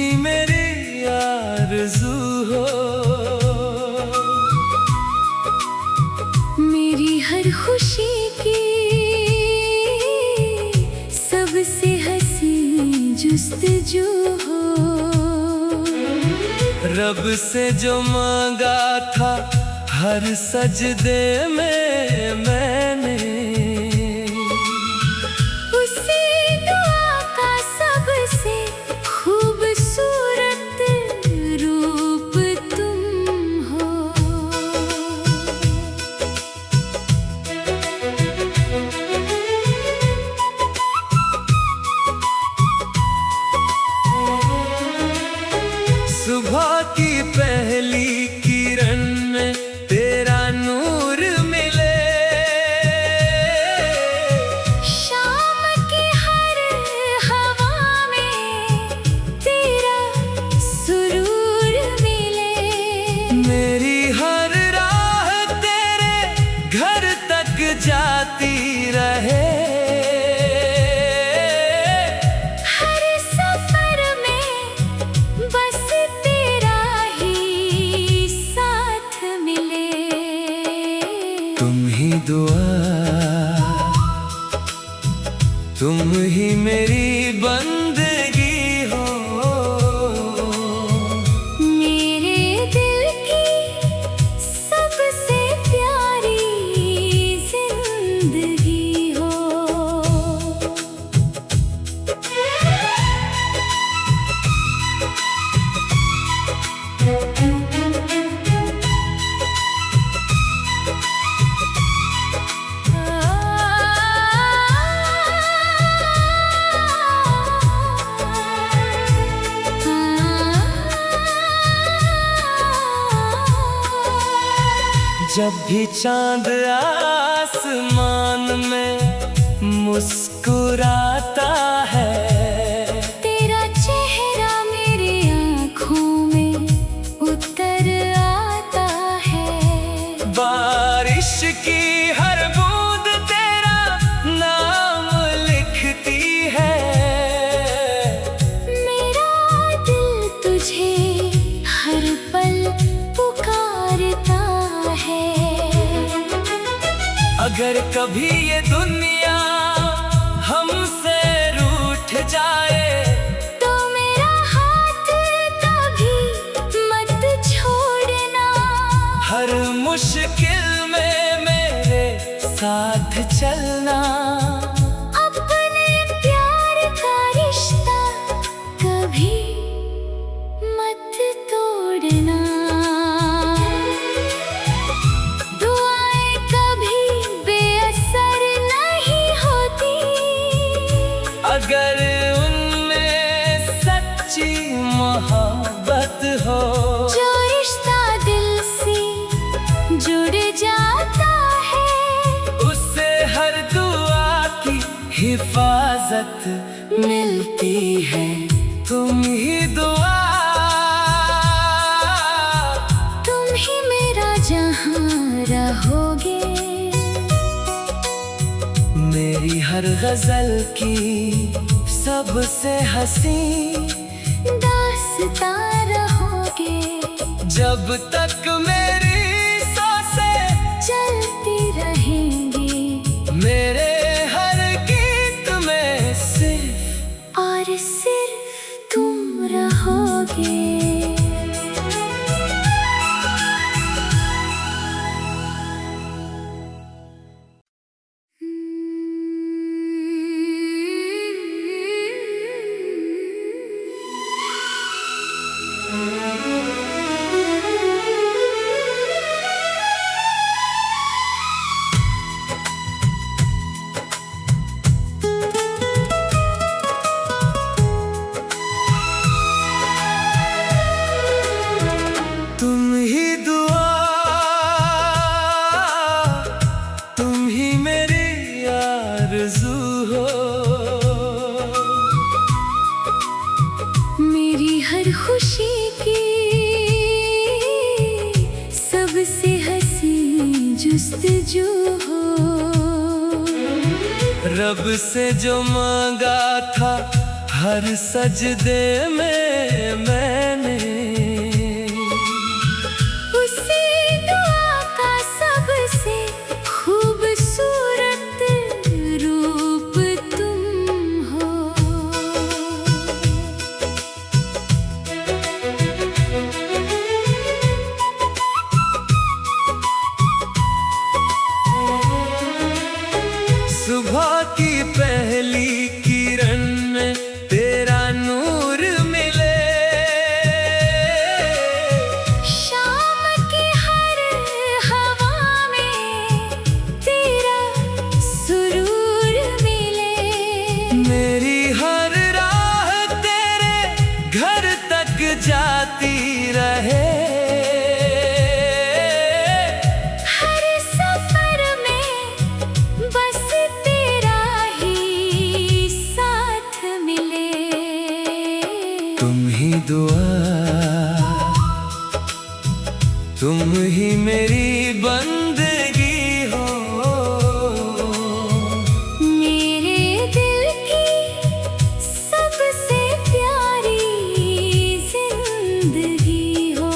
ही मेरी आरज़ू हो, मेरी हर खुशी की सबसे हंसी जुस्तजू हो। रब से जो मांगा था हर सजदे में मैंने, उसी दुआ का सबसे खूबसूरत रूप तुम हो। सुबह की पहली किरण में तेरा नूर मिले, शाम की हर हवा में तेरा सुरूर मिले। मेरी हर राह तेरे घर तक जाती रहे। हर सफर में बस तेरा ही साथ मिले। तुम ही दुआ, तुम ही मेरी बंदगी हो, मेरे दिल की सबसे प्यारी जिंदगी हो। जब भी चांद आसमान में मुस्कुराता है, तेरा चेहरा मेरी आँखों में उतर आता है। बारिश की हर बूंद तेरा नाम लिखती है। मेरा दिल तुझे हर पल पुकारता है। अगर कभी ये दुनिया हमसे रूठ जाए, तो मेरा हाथ कभी मत छोड़ना। हर मुश्किल में मेरे साथ चलना। अपने प्यार का रिश्ता कभी मत तोड़ना। दुआएं कभी बेअसर नहीं होती, अगर उनमें सच्ची मोहब्बत हो। जो रिश्ता दिल से जुड़ जाता है, उससे हर दुआ की हिफाजत मिलती है। तुम ही दुआ, तुम ही मेरा जहां रहोगे। मेरी हर गजल की सबसे हंसी दास्तां रहोगे। जब तक मेरी सांसें चलती रहेंगी, मेरे हर गीत में सिर्फ और सिर्फ तुम रहोगे। तुम ही दुआ, तुम ही मेरी आरज़ू हो, मेरी हर खुशी की सबसे हंसी जुस्तजू हो। रब से जो मांगा था हर सजदे में घर तक जाती रहे। हर सफर में बस तेरा ही साथ मिले। तुम ही दुआ, तुम ही मेरी बंदगी हो। मेरे दिल की सबसे प्यारी जिंदगी हो।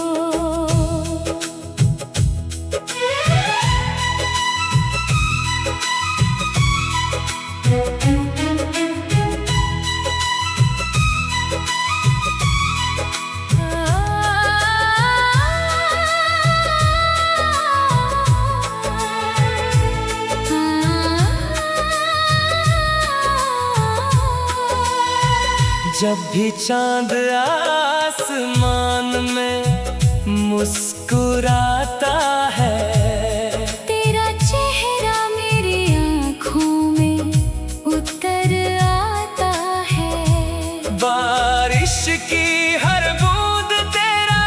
जब भी चांद आसमान में मुस्कुराता है, तेरा चेहरा मेरी आँखों में उतर आता है। बारिश की हर बूंद तेरा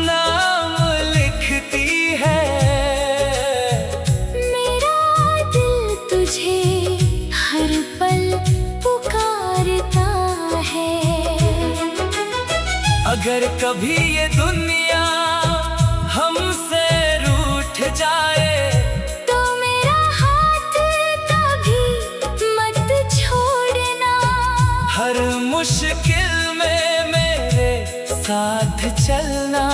नाम लिखती है। मेरा दिल तुझे हर पल पुकारता है। अगर कभी ये दुनिया हमसे रूठ जाए, तो मेरा हाथ कभी मत छोड़ना। हर मुश्किल में मेरे साथ चलना।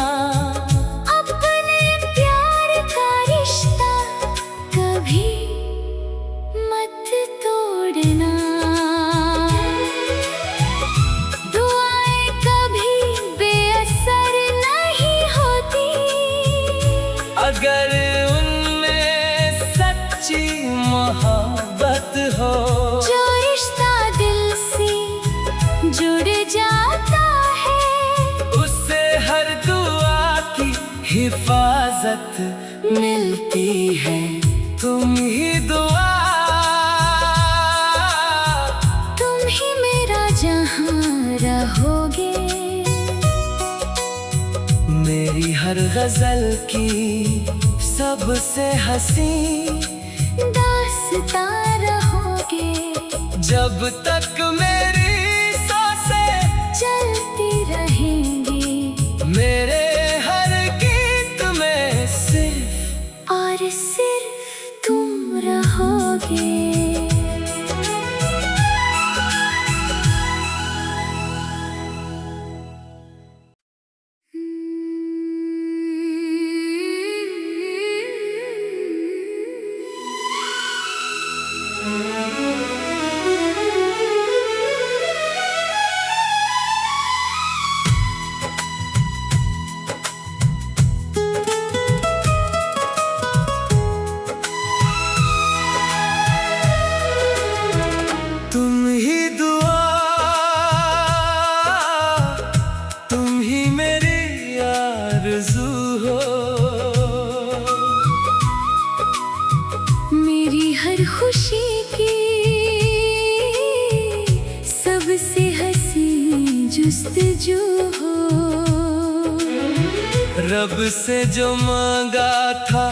अपने प्यार का रिश्ता कभी मत तोड़ना। दुआएं कभी बेअसर नहीं होती। अगर उनमें सच्ची मोहब्बत हो, जो रिश्ता दिल से जुड़ जाता है, उससे हर दुआ की हिफाजत मिलती है। तुम ही दुआ, तुम ही मेरा जहां रहोगे। मेरी हर गजल की सबसे हंसी दास्तां रहोगे। जब तक मेरी सांसें चलती रहेंगी, मेरे हर गीत में सिर्फ और सिर्फ तुम रहोगे। तुम ही दुआ, तुम ही मेरी आरज़ू हो। मेरी हर खुशी की सबसे हंसी जुस्तजू हो। रब से जो मांगा था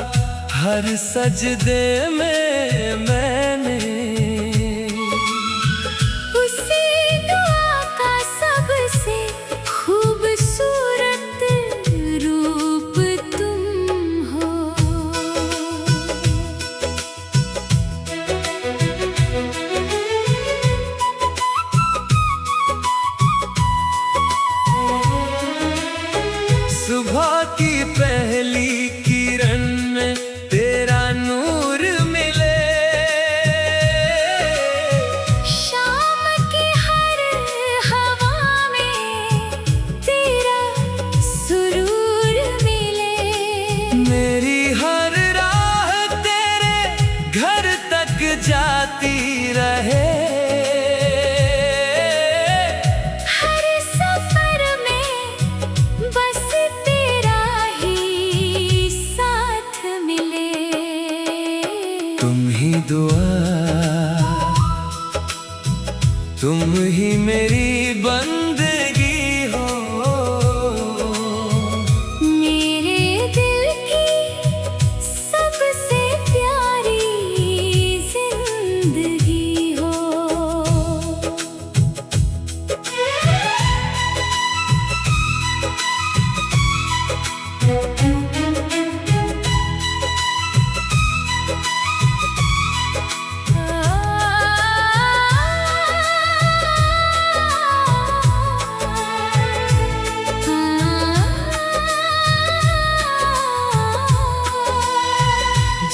हर सजदे में मैंने, उसी दुआ का सबसे खूबसूरत रूप तुम हो। सुबह की पहली किरण में तेरा नूर मिले।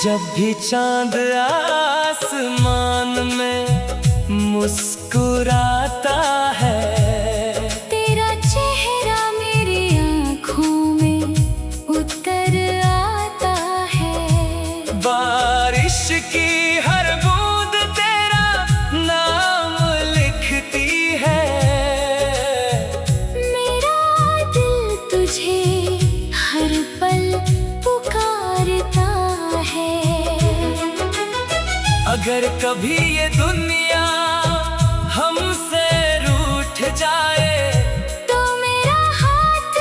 जब भी चांद आसमान में मुस्कुराता है, तेरा चेहरा मेरी आँखों में उतर आता है। बारिश की हर बूंद तेरा नाम लिखती है। मेरा दिल तुझे हर पल पुकारता है। अगर कभी ये दुनिया हमसे रूठ जाए, तो मेरा हाथ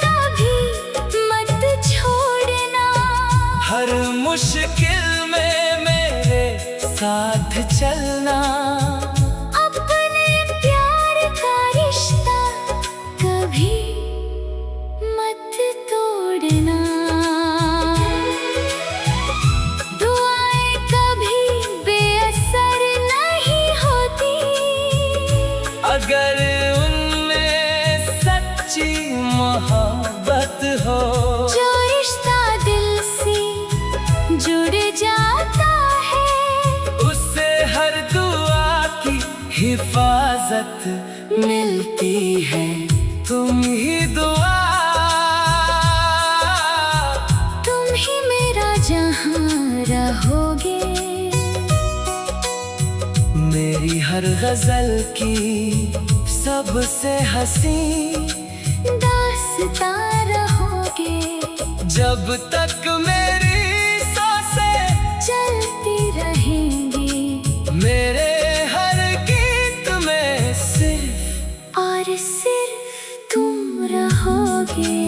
कभी मत छोड़ना। हर मुश्किल में मेरे साथ चलना। अपने प्यार का रिश्ता कभी मत तोड़ना। दुआएं कभी बेअसर नहीं होती, अगर उनमें सच्ची मोहब्बत हो। जो रिश्ता दिल से जुड़ जाता है, उससे हर दुआ की हिफाजत मिलती है। तुम ही दुआ, तुम ही मेरा जहां रहोगे। मेरी हर गजल की सबसे हंसी दास्तां रहोगे। जब तक मेरी सांसें चलती रहेंगी, मेरे हर गीत में सिर्फ और सिर्फ तुम रहोगे।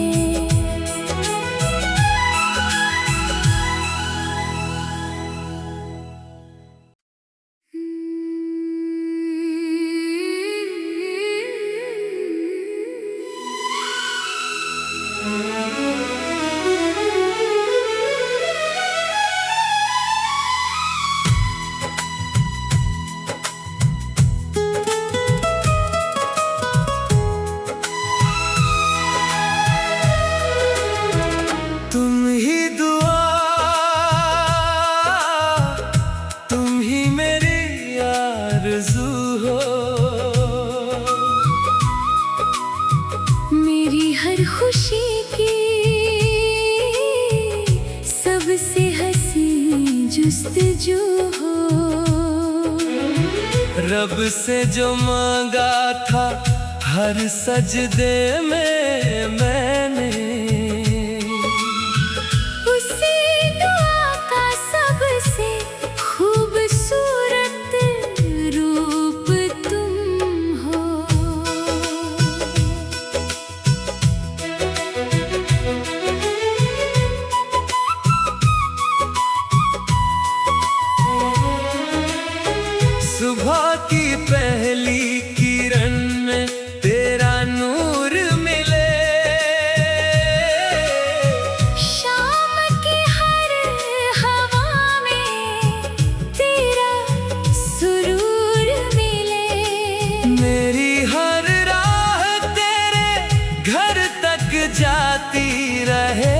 तुम ही दुआ, तुम ही मेरी आरज़ू हो। मेरी हर खुशी की सबसे हंसी जुस्तजू हो। रब से जो मांगा था हर सजदे में मैंने, उसी दुआ का सबसे खूबसूरत रूप तुम हो। सुबह की पहली किरण में तेरा नूर मिले, शाम की हर हवा में तेरा सुरूर मिले। मेरी हर राह तेरे घर तक जाती रहे।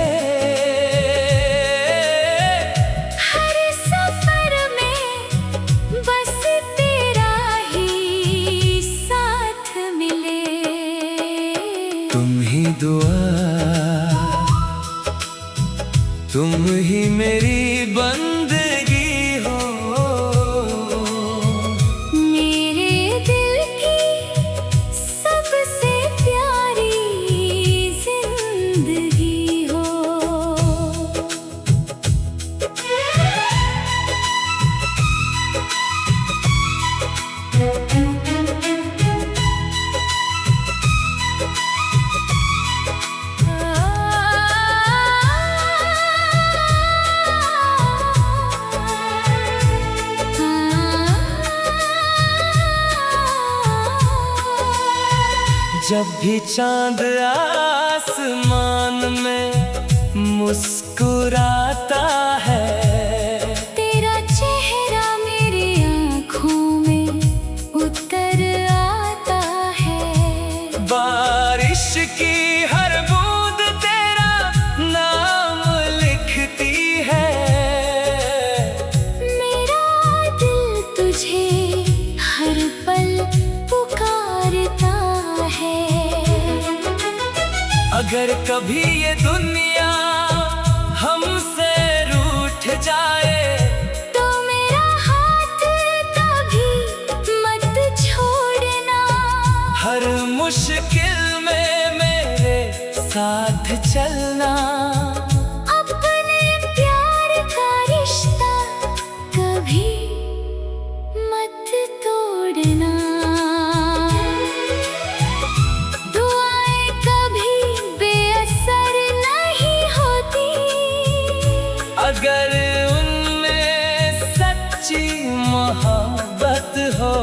हर सफर में बस तेरा ही साथ मिले। तुम ही दुआ, तुम ही मेरी बंदगी हो। मेरे दिल की सबसे प्यारी जिंदगी हो। जब भी चांद आसमान में मुस्कुराता है, तेरा चेहरा मेरी आँखों में उतर आता है। बारिश की हर बूंद तेरा नाम लिखती है। अगर कभी ये दुनिया हमसे रूठ जाए तो मेरा हाथ कभी मत छोड़ना। हर मुश्किल में मेरे साथ चलना। अपने प्यार का रिश्ता कभी मत तोड़ना। दुआएं कभी बेअसर नहीं होती अगर उनमें सच्ची मोहब्बत हो।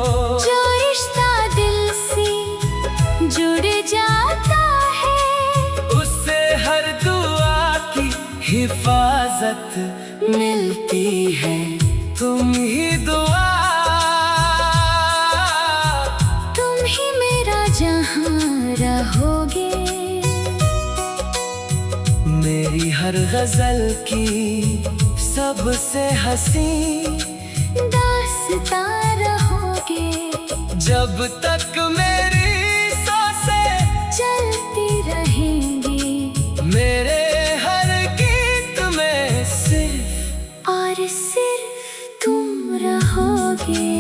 जो रिश्ता दिल से जुड़ जाता है उससे हर दुआ की हिफाजत मिलती है। तुम ही दुआ, तुम ही मेरा जहां रहोगे। मेरी हर गजल की सबसे हंसी दास्तां रहोगे। जब तक मेरी सांसें चलती रहेंगी मेरे हर गीत में सिर्फ और सिर्फ तुम रहोगे।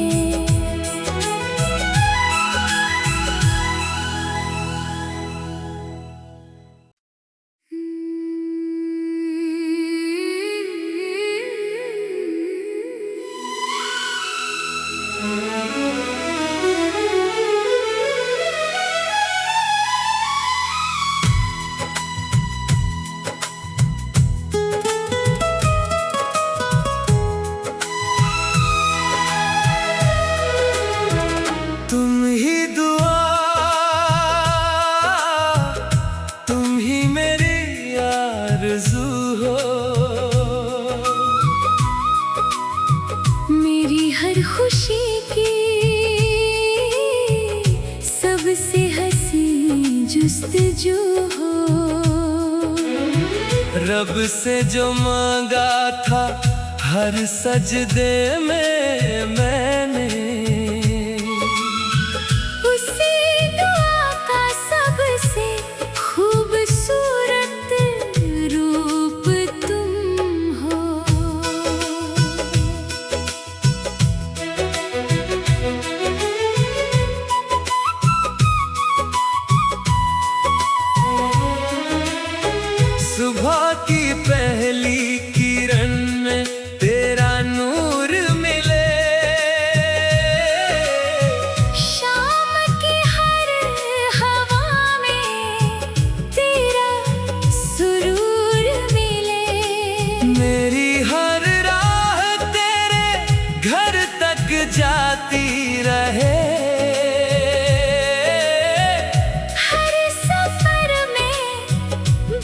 तुम ही दुआ, तुम ही मेरी आरज़ू हो। मेरी हर खुशी की सबसे हंसी जुस्तजू हो। रब से जो मांगा था हर सजदे में मैंने उसी दुआ का सबसे खूबसूरत रूप तुम हो। सुबह की पहली किरण में तेरा नूर मिले। शाम की हर हवा में तेरा सुरूर मिले। मेरी हर राह तेरे घर तक जाती रहे। हर सफर में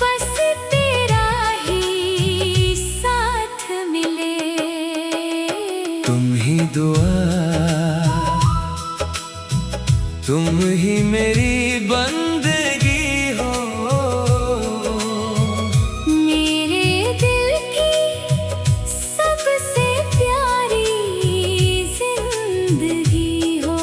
बस तेरा ही साथ मिले। तुम ही दुआ, तुम ही मेरी बंदगी हो। मेरे दिल की सबसे प्यारी जिंदगी हो।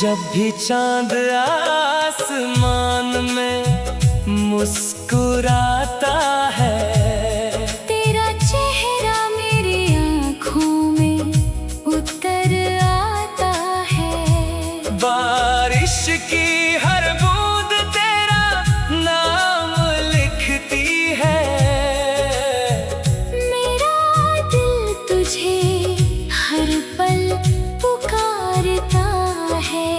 जब भी चांद आसमान में मुस्कुराता है तेरा चेहरा मेरी आँखों में उतर आता है। बारिश की हर बूंद तेरा नाम लिखती है। मेरा दिल तुझे हर पल पुकारता है।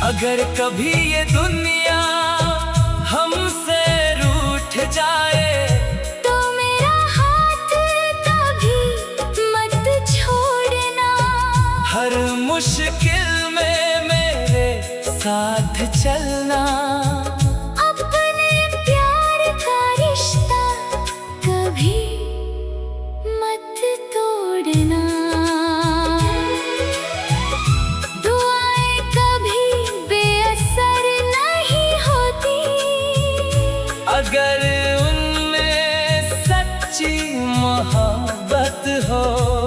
अगर कभी ये दुनिया हमसे रूठ जाए तो मेरा हाथ कभी मत छोड़ना। हर मुश्किल में मेरे साथ चलना। अपने प्यार का रिश्ता कभी सच्ची मोहब्बत हो।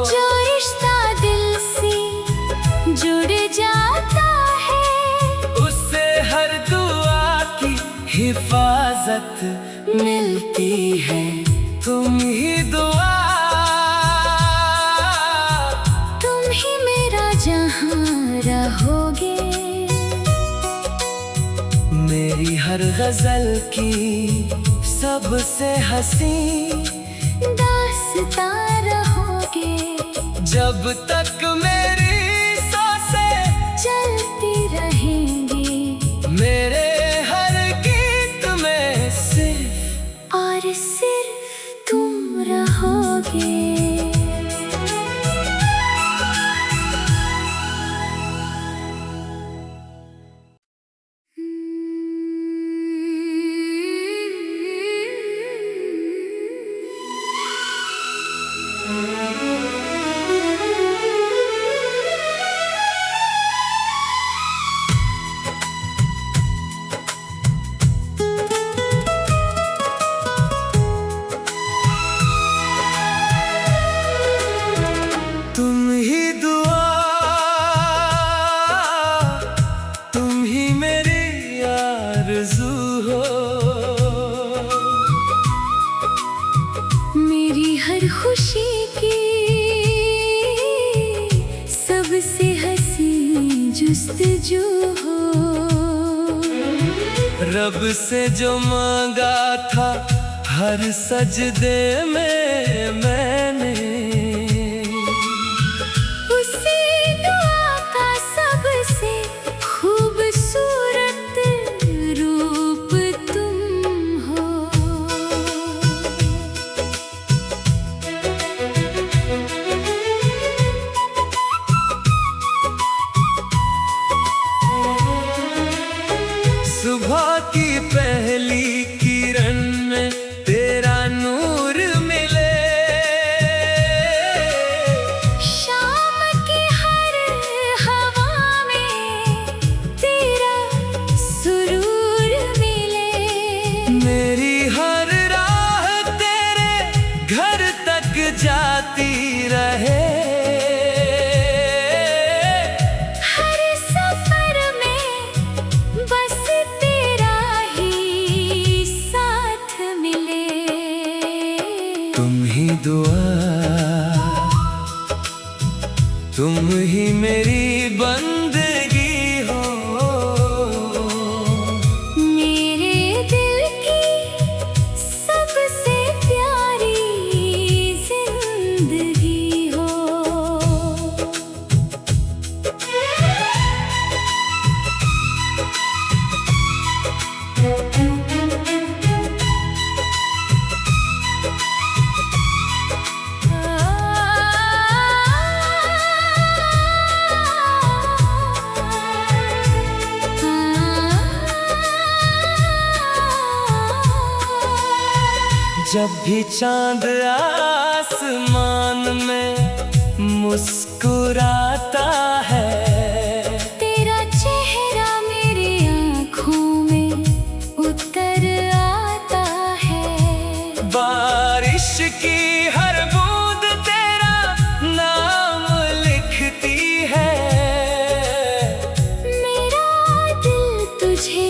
जो रिश्ता दिल से जुड़ जाता है, उससे हर दुआ की हिफाजत मिलती है। तुम ही दुआ, तुम ही मेरा जहां रहोगे। मेरी हर गजल की सबसे हंसी दास्तां रहोगे। जब तक मेरी सांसें चलती रहेंगी, मेरे हर गीत में सिर्फ और सिर्फ तुम रहोगे। तुम ही दुआ, तुम ही मेरी आरज़ू हो। मेरी हर खुशी की सबसे हंसी जुस्तजू हो। रब से जो मांगा था हर सजदे में मैंने, उसी दुआ का सबसे खूबसूरत रूप तुम हो। सुबह की पहली किरण में तेरा नूर मिले, शाम की हर हवा में तेरा सुरूर मिले। मेरी हर राह तेरे घर तक जाती रहे। हर सफर में बस तेरा ही साथ मिले। तुम ही दुआ, तुम ही मेरी बंदगी हो। मेरे दिल की सबसे प्यारी जिंदगी हो। जब भी चांद आसमान में मुस्कुराता है, तेरा चेहरा मेरी आँखों में उतर आता है। बारिश की हर बूंद तेरा नाम लिखती है। मेरा दिल तुझे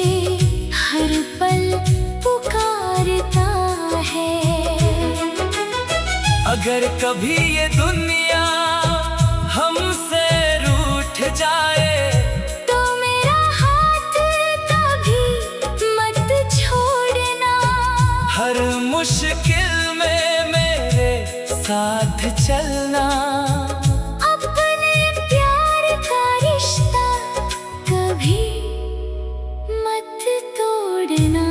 हर पल पुकारता है। अगर कभी ये दुनिया हमसे रूठ जाए, तो मेरा हाथ कभी मत छोड़ना। हर मुश्किल में मेरे साथ चलना। अपने प्यार का रिश्ता कभी मत तोड़ना।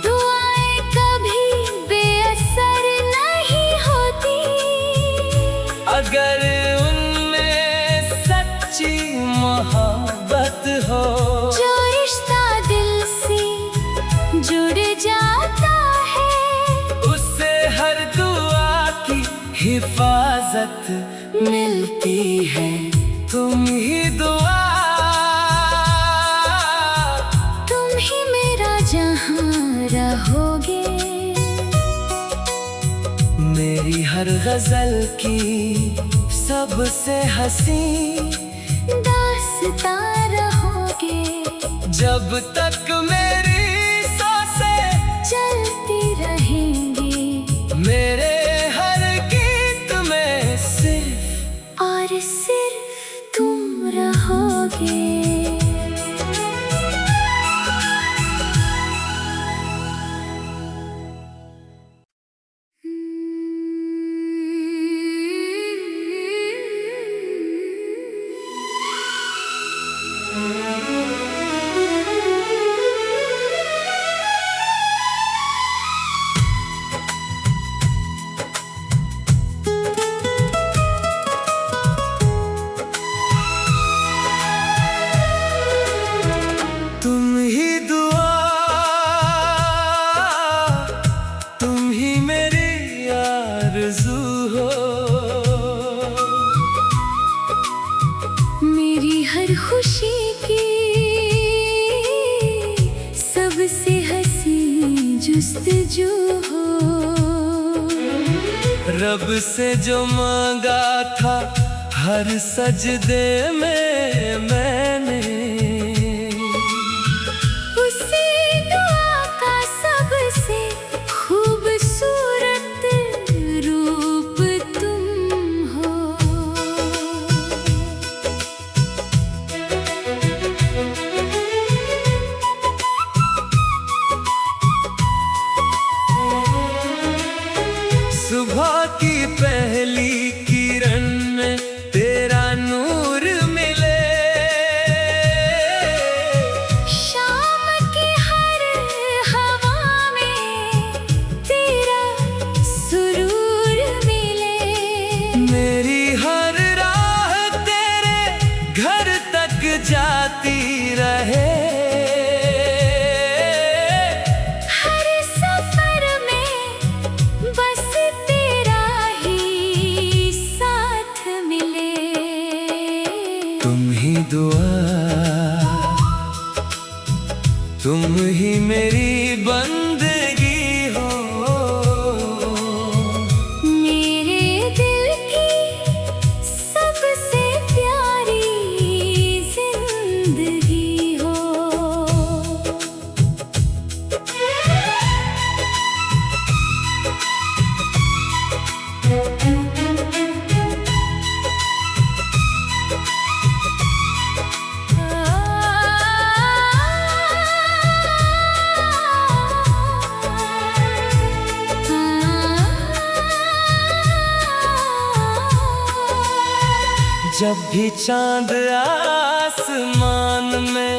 दुआएं कभी बेअसर नहीं होती, अगर उनमें सच्ची मोहब्बत हो। जो रिश्ता दिल से जुड़ जाता है, उससे हर दुआ की हिफाजत मिलती है। तुम ही दुआ, तुम ही मेरा जहां रहोगे। हर गजल की सबसे हंसी दास्तां रहोगे। जब तक मेरी सांसें चलती रहेंगी, मेरे हर गीत में सिर्फ और सिर्फ तुम रहोगे। तुम ही दुआ, तुम ही मेरी आरज़ू हो। मेरी हर खुशी की सबसे हंसी जुस्तजू हो। रब से जो मांगा था हर सजदे में मैंने, उसी दुआ का सबसे खूबसूरत रूप तुम हो। सुबह की पहली किरण में तेरा नूर मिले, शाम की हर हवा में तेरा सुरूर मिले। मेरी हर राह तेरे घर तक जाती रहे। हर सफर में बस तेरा ही साथ मिले। तुम ही दुआ, तुम ही मेरी बंदगी हो। मेरे दिल की सबसे प्यारी जिंदगी हो। जब भी चांद आसमान में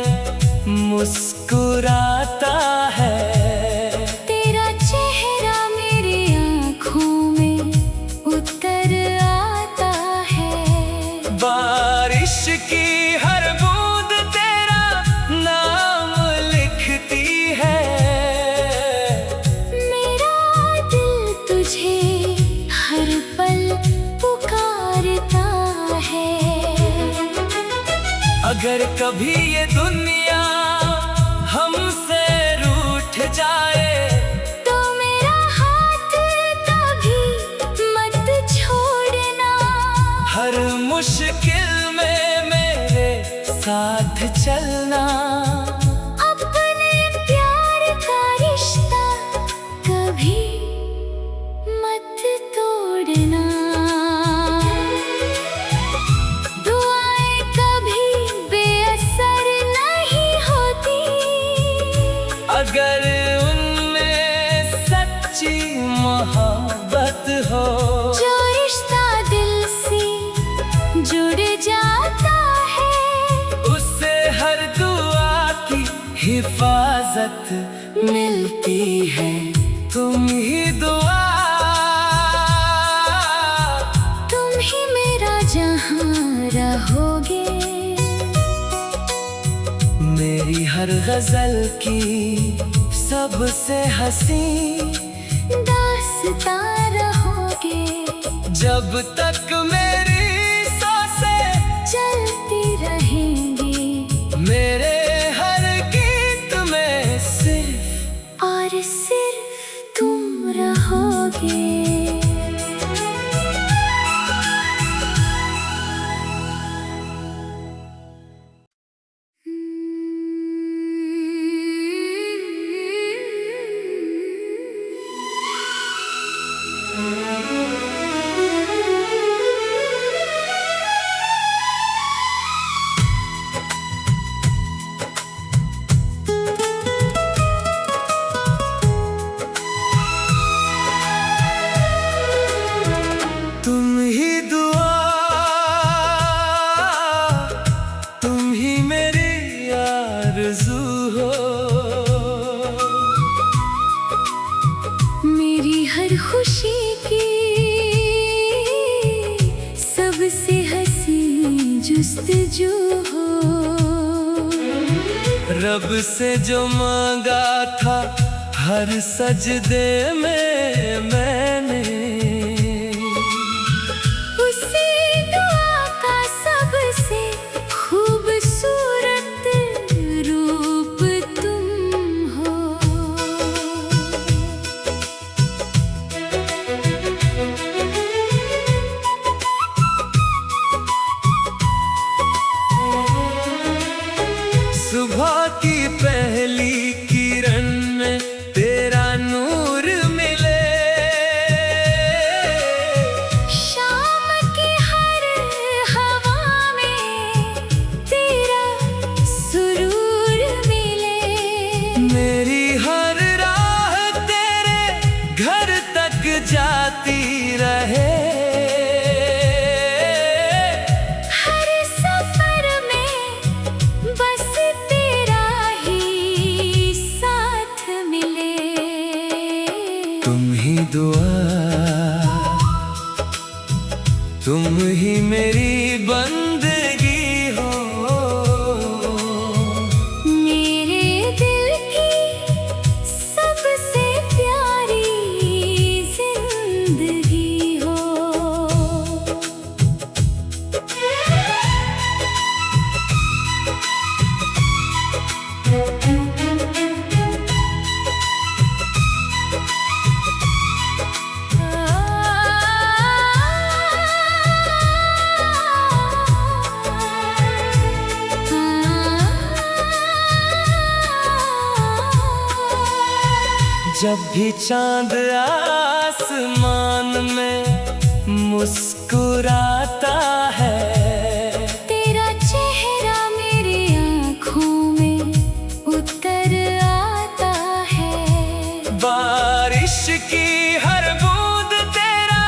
मुस्कुराता है, तेरा चेहरा मेरी आँखों में उतर आता है। बारिश की हर बूंद तेरा नाम लिखती है। मेरा दिल तुझे हर पल पुकारता है। अगर कभी ये दुनिया हमसे रूठ जाए, तो मेरा हाथ कभी मत छोड़ना। हर मुश्किल में मेरे साथ चलना। अपने प्यार का रिश्ता कभी मत तोड़ना। दुआएं कभी बेअसर नहीं होती, अगर उनमें सच्ची मोहब्बत हो। जो रिश्ता दिल से जुड़ जाता है, उससे हर दुआ की हिफाजत मिलती है। तुम ही दुआ, तुम ही मेरा जहां रहोगे। मेरी हर गजल की सबसे हंसी दास्तां रहोगे। जब तक मेरी सांसें चलती रहेंगी, मेरे हर गीत में सिर्फ और सिर्फ तुम रहोगे। हर खुशी की सबसे हंसी जुस्तजू हो। रब से जो मांगा था हर सजदे में मैंने, उसी दुआ का सबसे खूबसूरत रूप तुम हो। सुबह की पहली किरण में तेरा नूर मिले, शाम की हर हवा में तेरा सुरूर मिले। मेरी हर राह तेरे घर तक जाती रहे। हर सफर में बस तेरा ही साथ मिले। तुम ही दुआ, तुम ही मेरी बंदगी हो। मेरे दिल की सबसे प्यारी जिंदगी हो। जब भी चांद आसमान में मुस्कुराता है, तेरा चेहरा मेरी आँखों में उतर आता है। बारिश की हर बूंद तेरा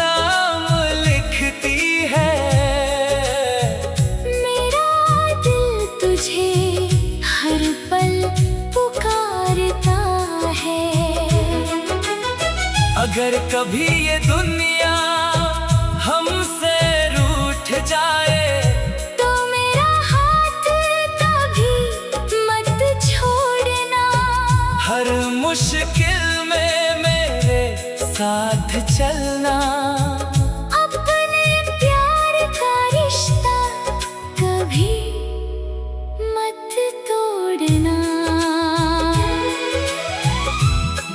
नाम लिखती है। मेरा दिल तुझे हर पल पुकारता है। अगर कभी ये दुनिया हमसे रूठ जाए, तो मेरा हाथ कभी मत छोड़ना। हर मुश्किल में मेरे साथ चलना। अपने प्यार का रिश्ता कभी मत तोड़ना।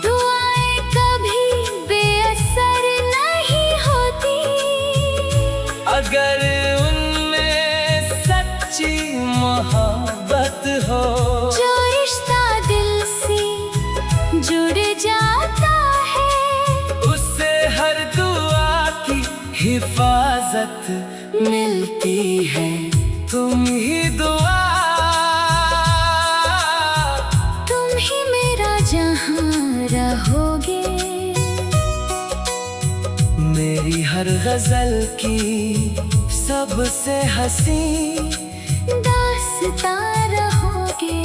दुआएं कभी बेअसर नहीं होती। अगर उनमें सच्ची मोहब्बत हो, जो रिश्ता दिल से जुड़ जाता है, उससे हर दुआ की हिफाजत मिलती है। तुम ही दुआ, तुम ही मेरा जहां रहोगे। मेरी हर गजल की सबसे हंसी दास्तां रहोगे।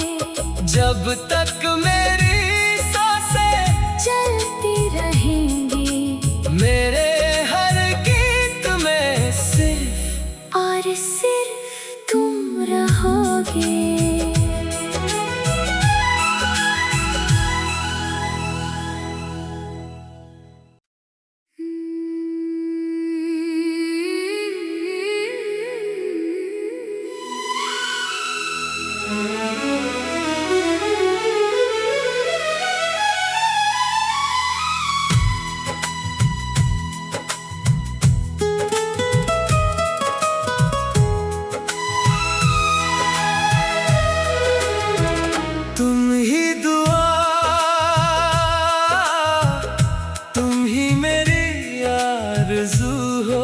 जब तक मेरी सांसें चलती रहेंगी, मेरे हर गीत में सिर्फ और सिर्फ तुम रहोगे। तुम ही दुआ, तुम ही मेरी आरज़ू हो।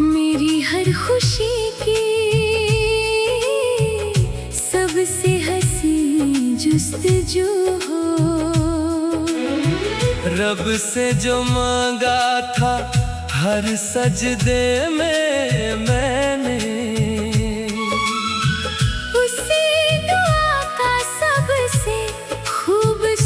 मेरी हर खुशी की सबसे हंसी जुस्तजू हो। रब से जो मांगा था हर सजदे में मैंने, उसी दुआ का सबसे खूबसूरत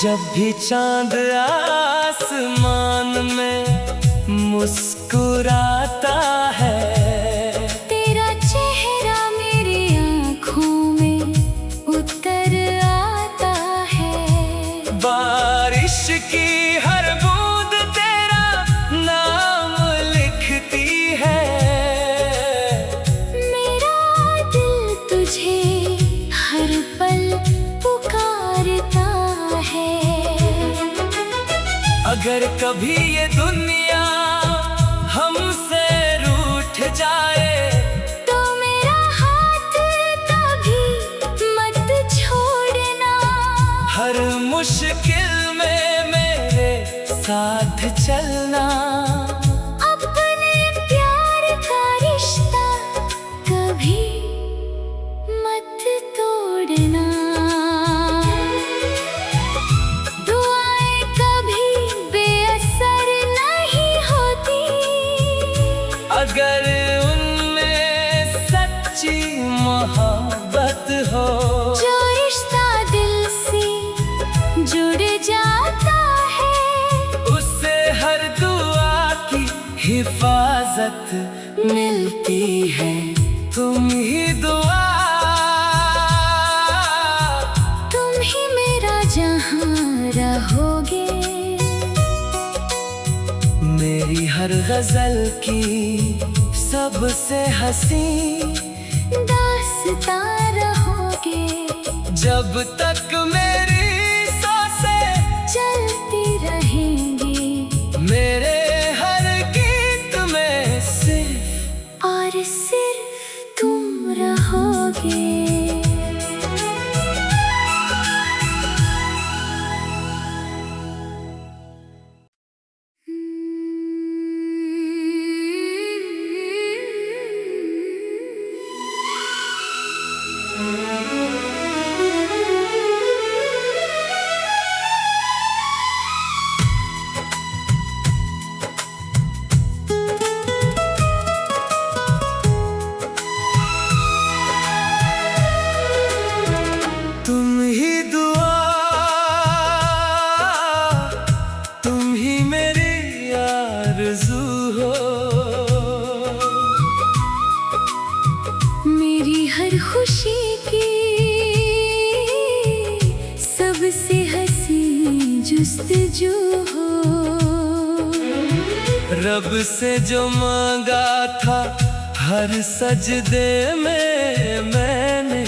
जब भी चांद आसमान में मुस्कुराता है, तेरा चेहरा मेरी आँखों में उतर आता है। बारिश की हर बूंद तेरा नाम लिखती है। मेरा दिल तुझे हर पल पुकारता है। अगर कभी ये दुनिया हमसे रूठ जाए, तो मेरा हाथ कभी मत छोड़ना। हर मुश्किल में मेरे साथ चलना। अपने प्यार का रिश्ता कभी मत तोड़ना। दुआएं कभी बेअसर नहीं होती, अगर उनमें सच्ची मोहब्बत हो। जो रिश्ता दिल से जुड़ जाता है, उससे हर दुआ की हिफाजत मिलती है। तुम ही दुआ, तुम ही मेरा जहां रहोगे। मेरी हर गजल की सबसे हंसी दास्तां रहोगे। जब तक मेरी सांसें चलती रहेंगी, मेरे हर गीत में सिर्फ और सिर्फ तुम रहोगे। तुम ही दुआ, तुम ही मेरी आरज़ू हो। मेरी हर खुशी की सबसे हंसी जुस्तजू हो। रब से जो मांगा था हर सजदे में मैंने,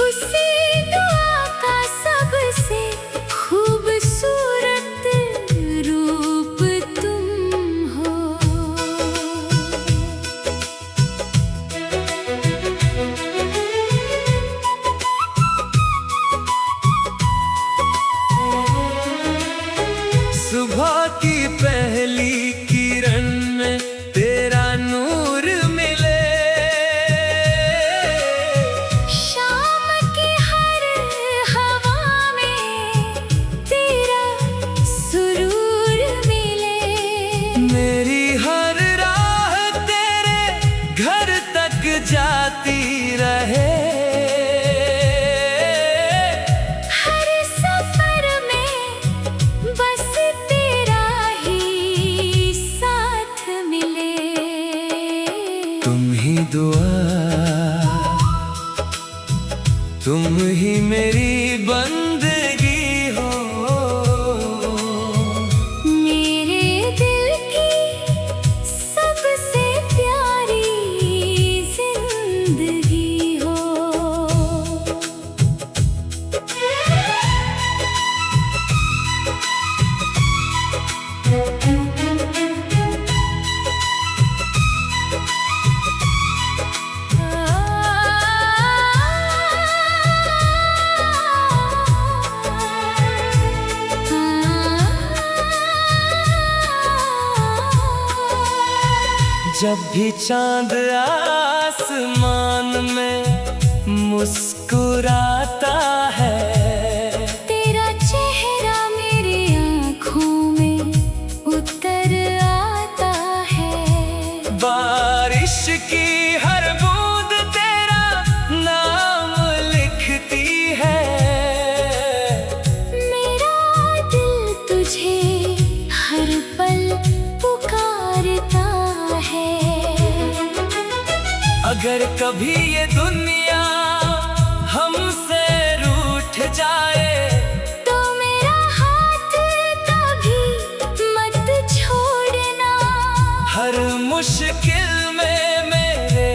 उसी दुआ का सबसे खूबसूरत रूप तुम हो। सुबह की पहली किरण में तेरा नूर मिले, शाम की हर हवा में तेरा सुरूर मिले। मेरी हर राह तेरे घर तक जाती रहे। हर सफर में बस तेरा ही साथ मिले। तुम ही दुआ, तुम ही मेरी बंदगी हो। मेरे दिल की सबसे प्यारी जिंदगी हो। जब भी चांद आसमान में मुस्कुराता है, तेरा चेहरा मेरी आँखों में उतर आता है। बारिश की हर बूंद तेरा नाम लिखती है। अगर कभी ये दुनिया हमसे रूठ जाए तो मेरा हाथ कभी मत छोड़ना। हर मुश्किल में मेरे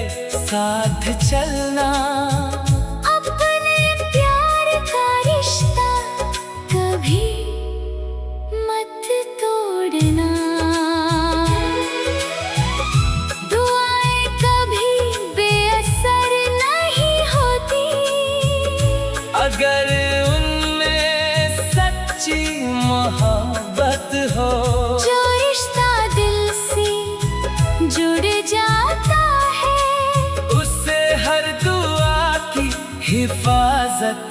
साथ चलना। अपने प्यार का रिश्ता कभी मत तोड़ना। दुआएं कभी बेअसर नहीं होती अगर उनमें सच्ची मोहब्बत हो। जो रिश्ता दिल से जुड़ जाता है उससे हर दुआ की हिफाजत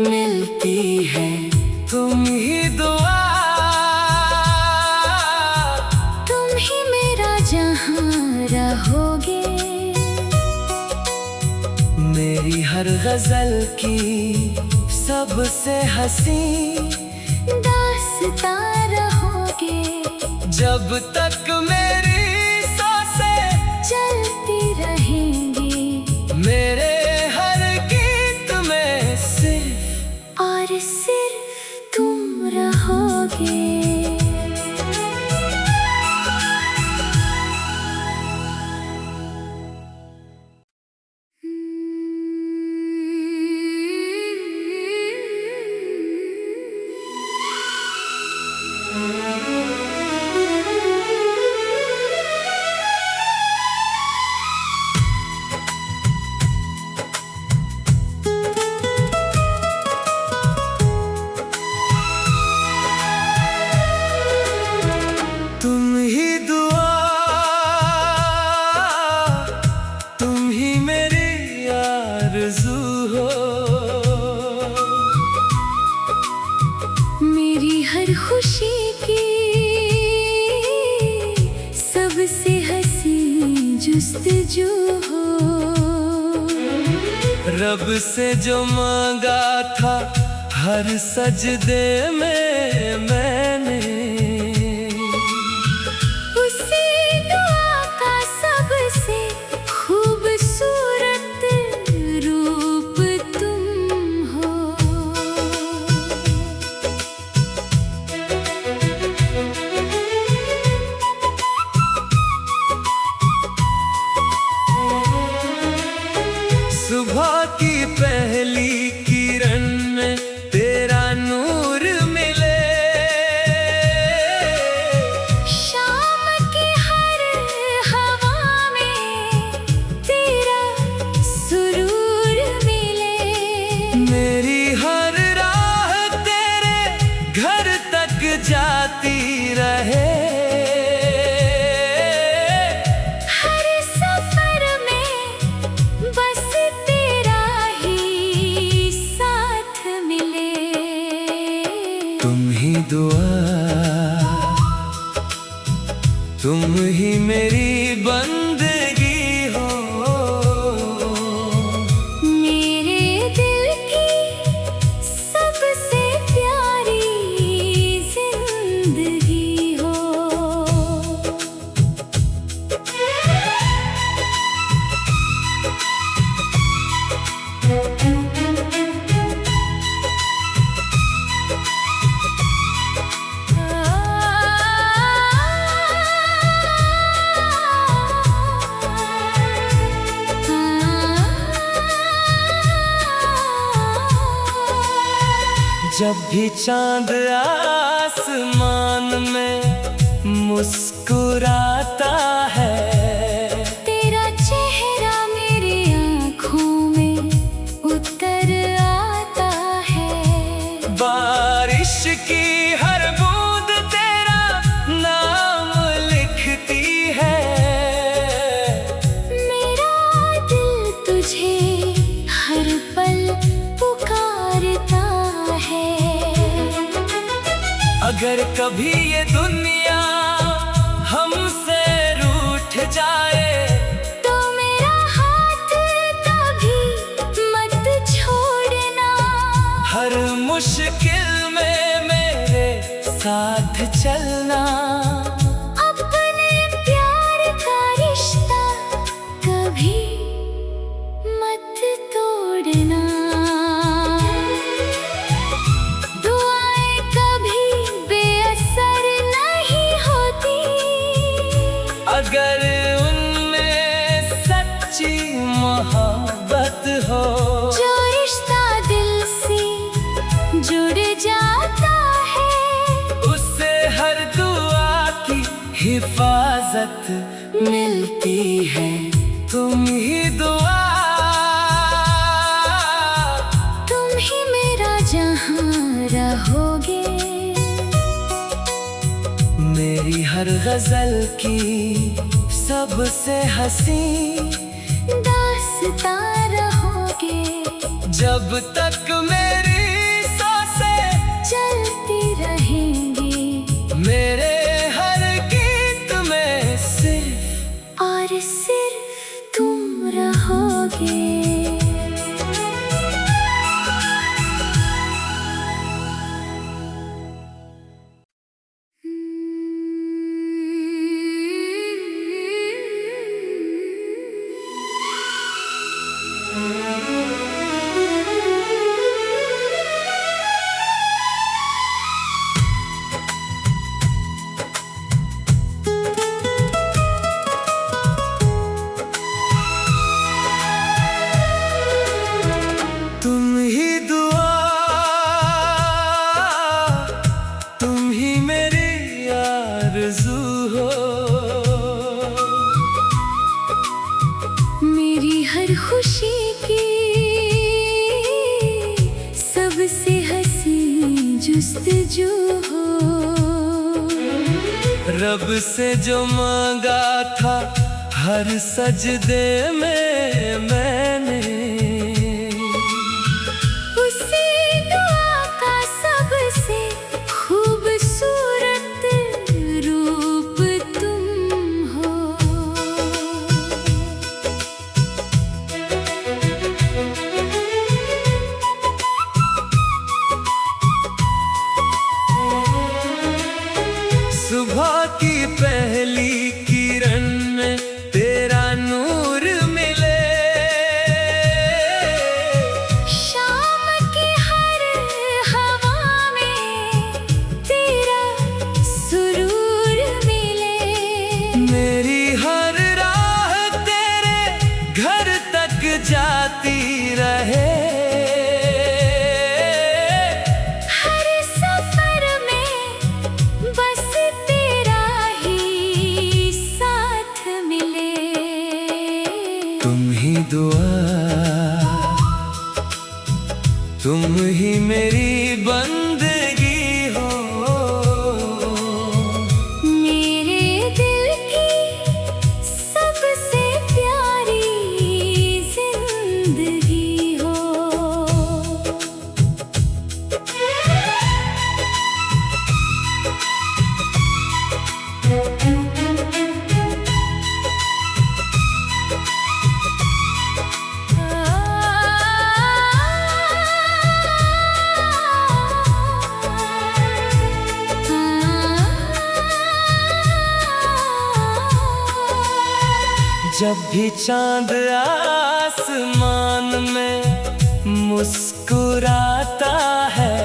मिलती है। तुम ही दुआ, तुम ही मेरा जहां रहोगे। मेरी हर गजल की सबसे हंसी दास्तां रहोगे। जब तक मेरी सांसें चलती रहेंगी मेरे हर गीत में सिर्फ और सिर्फ तुम रहोगे। तुम ही दुआ, तुम ही मेरी आरज़ू हो। मेरी हर खुशी की सबसे हंसी जुस्तजू हो। रब से जो मांगा था हर सजदे में मैंने उसी दुआ का सबसे खूबसूरत रूप तुम हो। सुबह की पहली किरण में तेरा नूर मिले। शाम की हर हवा में तेरा सुरूर मिले। मेरी हर राह तेरे घर तक जाती रहे। हर सफर में बस तेरा ही साथ मिले। तुम ही दुआ, तुम ही मेरी बंदगी हो। मेरे दिल की सबसे प्यारी जिंदगी हो। जब भी चांद आसमान में मुस्कुराता है तेरा चेहरा मेरी आँखों में उतर आता है। बारिश की हर बूंद तेरा नाम लिखती है। मेरा दिल तुझे हर पल पुकारता है। अगर कभी ये दुनिया हमसे रूठ जाए तो मेरा हाथ कभी मत छोड़ना। हर मुश्किल में मेरे साथ चलना। अपने प्यार का रिश्ता कभी सच्ची मोहब्बत हो। जो रिश्ता दिल से जुड़ जाता है, उससे हर दुआ की हिफाजत मिलती है। तुम ही दुआ, तुम ही मेरा जहां रहोगे। मेरी हर गजल की सबसे हंसी दास्तां रहोगे। जब तक मेरी सांसें चलती रहेंगी, मेरे हर गीत में सिर्फ और सिर्फ तुम रहोगे। तुम ही दुआ, तुम ही मेरी आरज़ू हो। मेरी हर खुशी की सबसे हंसी जुस्तजू हो। रब से जो मांगा था हर सजदे में मैंने, उसी दुआ का सबसे खूबसूरत रूप तुम हो। सुबह की पहली किरण में तेरा नूर मिले, शाम की हर हवा में तेरा सुरूर मिले। मेरी हर राह तेरे घर तक जाती रहे। हर सफर में बस तेरा ही साथ मिले। तुम ही दुआ, तुम ही मेरी बंदगी हो। मेरे दिल की सबसे प्यारी जिंदगी हो। जब भी चांद आसमान में मुस्कुराता है,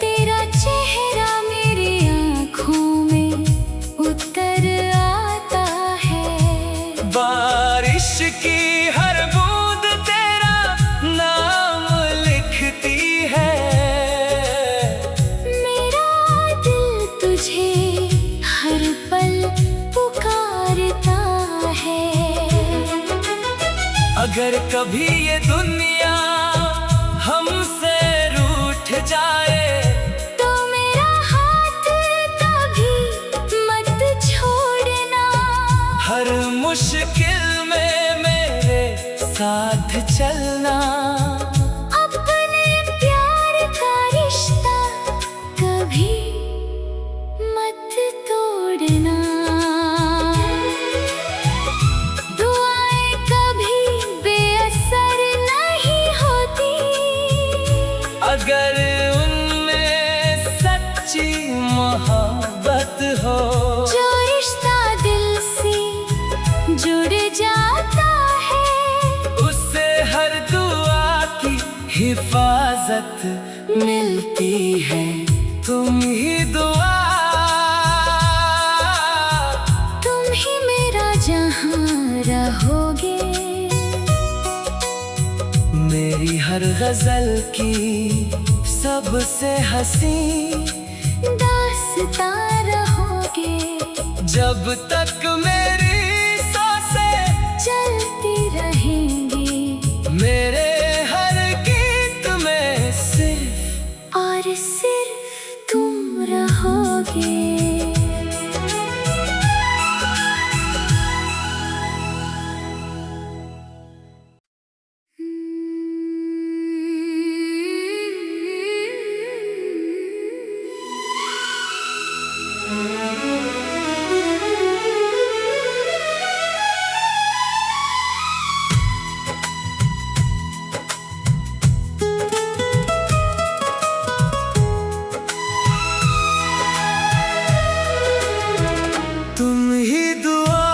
तेरा चेहरा मेरी आँखों में उतर आता है। बारिश की हर बूंद तेरा नाम लिखती है। मेरा दिल तुझे हर पल पुकारता है। अगर कभी ये दुनिया हमसे रूठ जाए, तो मेरा हाथ कभी मत छोड़ना। हर मुश्किल में मेरे साथ चलना। अपने प्यार का रिश्ता कभी मत तोड़ना। दुआएं कभी बेअसर नहीं होती, अगर उनमें सच्ची मोहब्बत हो। जो रिश्ता दिल से जुड़ जाता है, उससे हर दुआ की हिफाजत मिलती है। तुम ही दुआ, तुम ही मेरा जहां रहोगे। हर गजल की सबसे हंसी दास्तां रहोगे। जब तक मेरी सांसें चलती रहेंगी, मेरे हर गीत में सिर्फ और सिर्फ तुम रहोगे। तुम ही दुआ,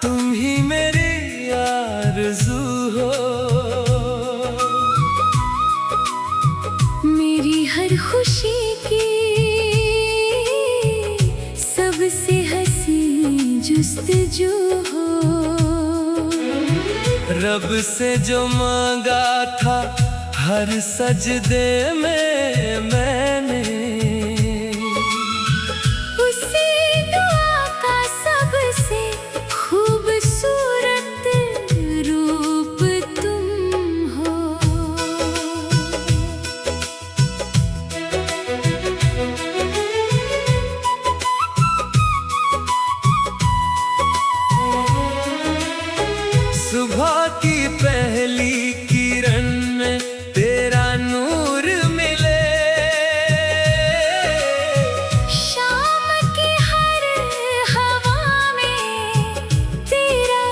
तुम ही मेरी आरज़ू हो। मेरी हर खुशी की सबसे हंसी जुस्तजू हो। रब से जो मांगा था हर सजदे में मैंने, उसी दुआ का सबसे खूबसूरत रूप तुम हो। सुबह की पहली किरण में तेरा नूर मिले, शाम की हर हवा में तेरा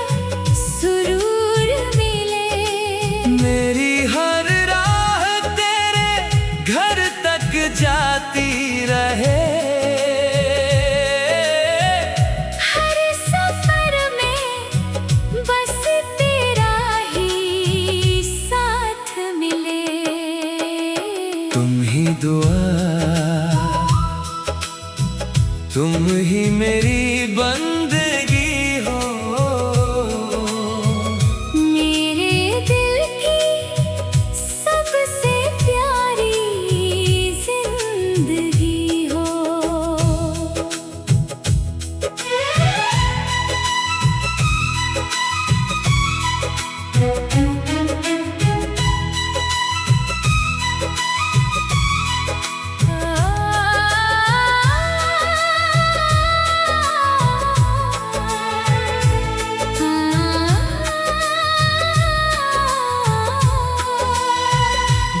सुरूर मिले। मेरी हर राह तेरे घर तक जाती रहे। हर सफर में बस तेरा ही साथ मिले। तुम ही दुआ, तुम ही मेरी बंदगी हो। मेरे दिल की सबसे प्यारी जिंदगी हो।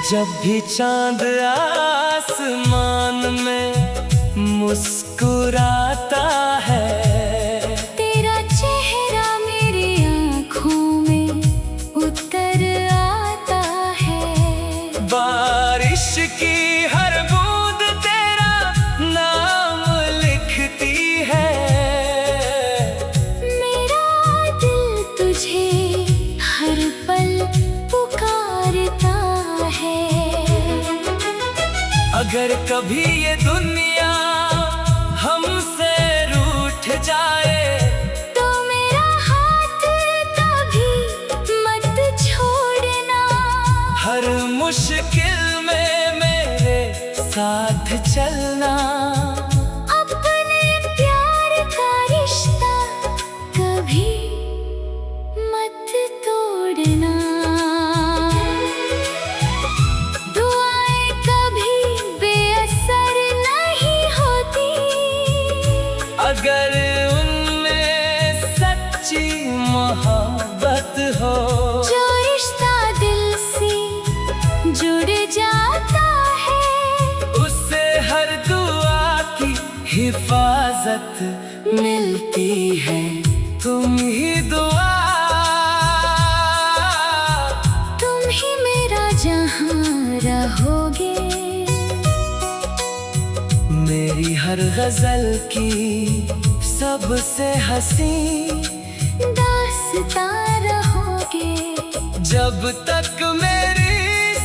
जब भी चांद आसमान में मुस्कुराता है, तेरा चेहरा मेरी आँखों में उतर आता है। बारिश की हर बूंद तेरा नाम लिखती है। मेरा दिल तुझे हर पल पुकारता है। अगर कभी ये दुनिया हमसे रूठ जाए, तो मेरा हाथ कभी मत छोड़ना। हर मुश्किल में मेरे साथ चलना। अपने प्यार का रिश्ता कभी मत तोड़ना। दुआएं कभी बेअसर नहीं होती, अगर उनमें सच्ची मोहब्बत हो। जो रिश्ता दिल से जुड़ जाता है, उससे हर दुआ की हिफाजत मिलती है। तुम ही दुआ, तुम ही मेरा जहां रहोगे। मेरी हर गजल की सबसे हंसी दास्तां रहोगे। जब तक मेरी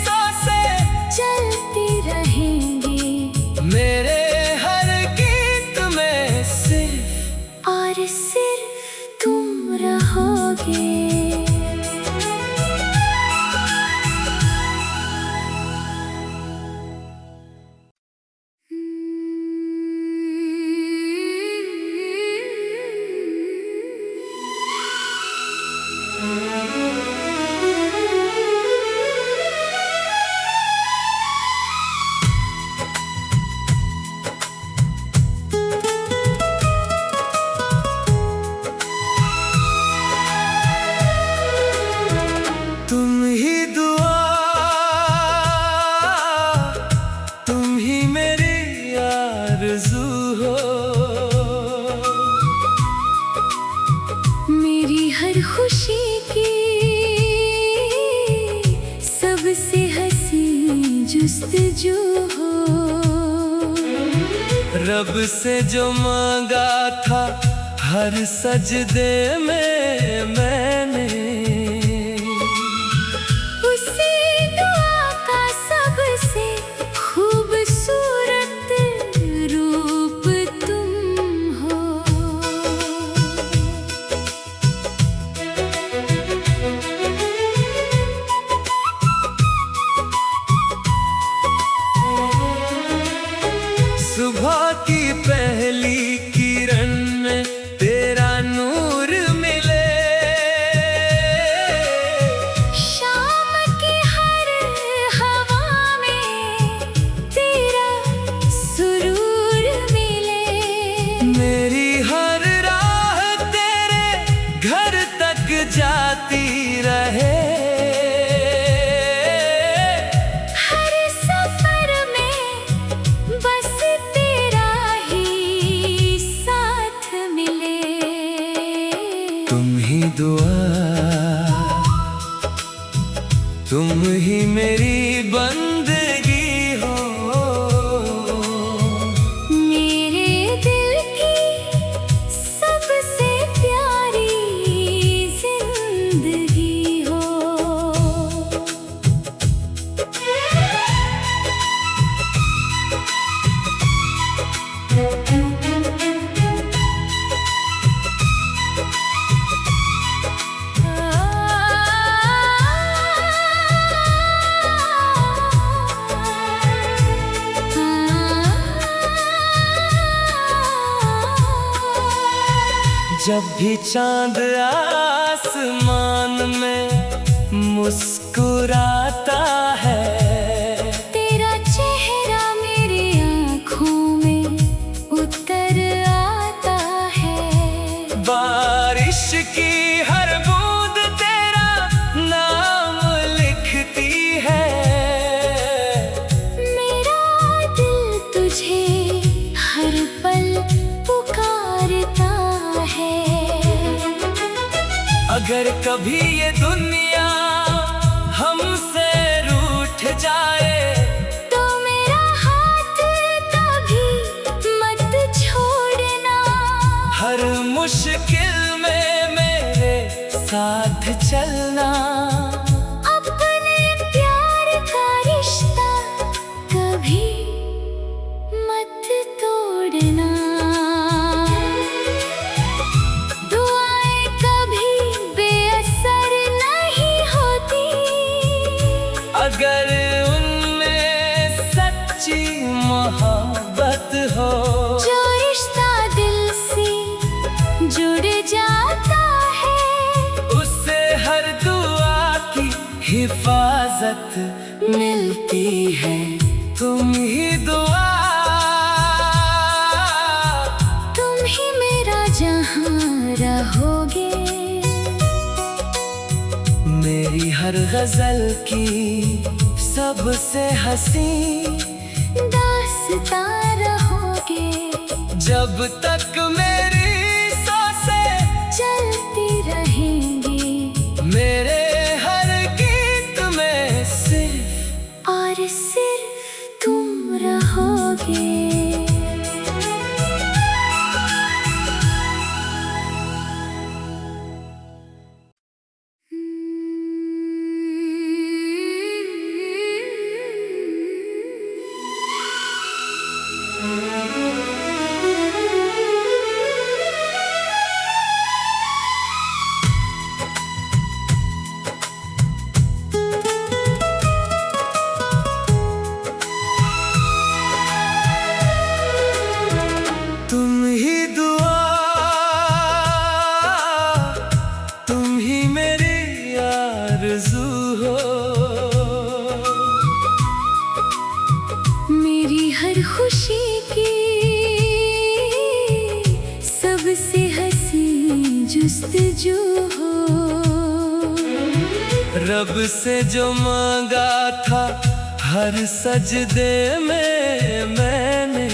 सांसें चलती रहेंगी, मेरे हर गीत में सिर्फ और सिर्फ तुम रहोगे। हर खुशी की सबसे हंसी जुस्तजू हो। रब से जो मांगा था हर सजदे में मैंने, उसी दुआ का सबसे खूबसूरत रूप तुम हो। सुबह की पहली किरण में तेरा नूर मिले, शाम की हर हवा में तेरा सुरूर मिले। मेरी हर राह तेरे घर तक जाती रहे। हर सफर में बस तेरा ही साथ मिले। तुम ही दुआ, तुम ही मेरी बंदगी हो। मेरे दिल की सबसे प्यारी जिंदगी हो। जब भी चांद आसमान में मुस्कुराता है, तेरा चेहरा मेरी आँखों में उतर आता है। बारिश की हर बूंद तेरा नाम लिखती है। मेरा दिल तुझे हर पल पुकारता है। अगर कभी ये दुनिया हमसे रूठ जाए, तो मेरा हाथ कभी मत छोड़ना। हर मुश्किल में मेरे साथ चलना। अपने प्यार का रिश्ता कभी मत तोड़ना। दुआएं कभी बेअसर नहीं होती। अगर उनमें सच्ची मोहब्बत हो, जो रिश्ता दिल से जुड़ जाता है, उससे हर दुआ की हिफाजत मिलती है। तुम ही दुआ, तुम ही मेरा जहां रहोगे। मेरी हर गजल की सबसे हंसी दास्तां रहोगे। जब तक मेरी सांसें चलती रहेंगी, मेरे हर गीत में सिर्फ और सिर्फ तुम रहोगे। तुम ही दुआ, तुम ही मेरी आरज़ू हो। मेरी हर खुशी की सबसे हंसी जुस्तजू हो। रब से जो मांगा था हर सजदे में मैंने,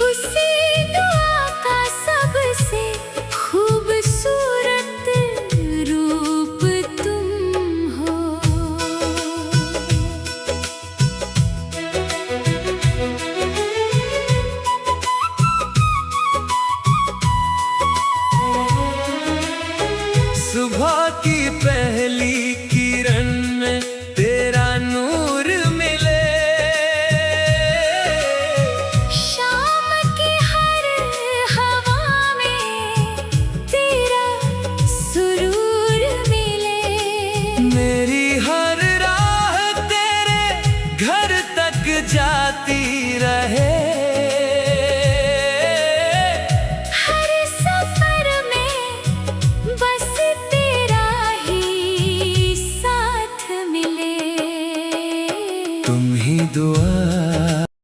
उसी दुआ का सबसे खूब जाती